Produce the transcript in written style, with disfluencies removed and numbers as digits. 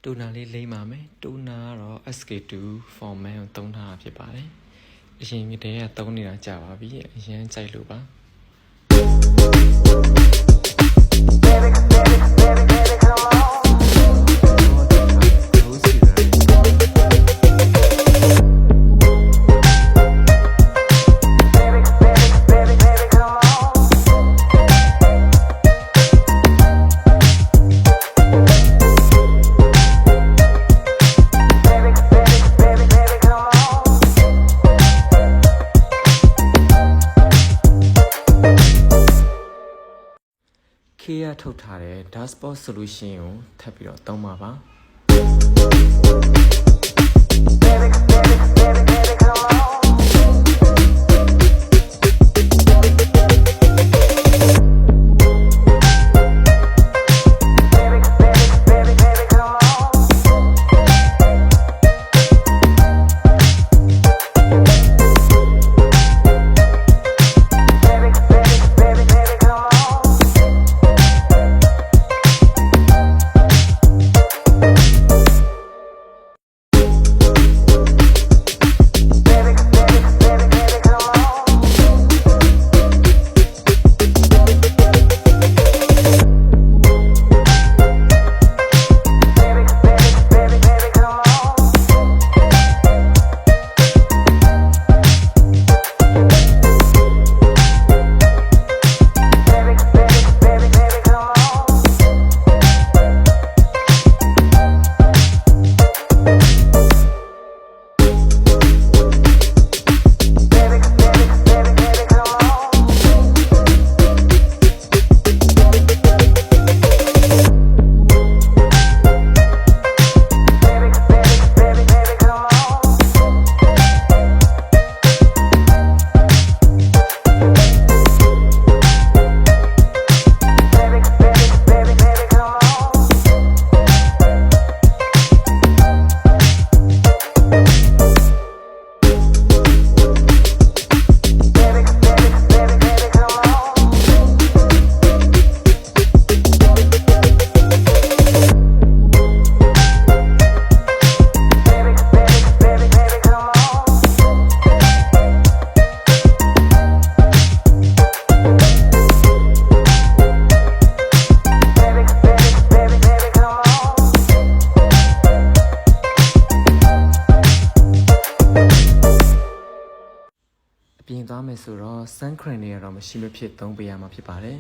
တူနာလေးလိမ့်ပါမယ်တူနာကတော့ SK2 format ကိုသုံးထားတာဖြစ်ပါတယ်အရင်ကတည်းကသုံးနေတာကြာပါပြီအရင်ကြိုက်လို့ပါခေတ်ထုတ်ထားတဲ့ dashboard solution ကိုထပ်ပြီးတော့သုံးပါပါပြင်သွားမယ်ဆိုတော့ sun cream တွေကတော့မရှိမဖြစ်သုံးပေးရမှာဖြစ်ပါတယ်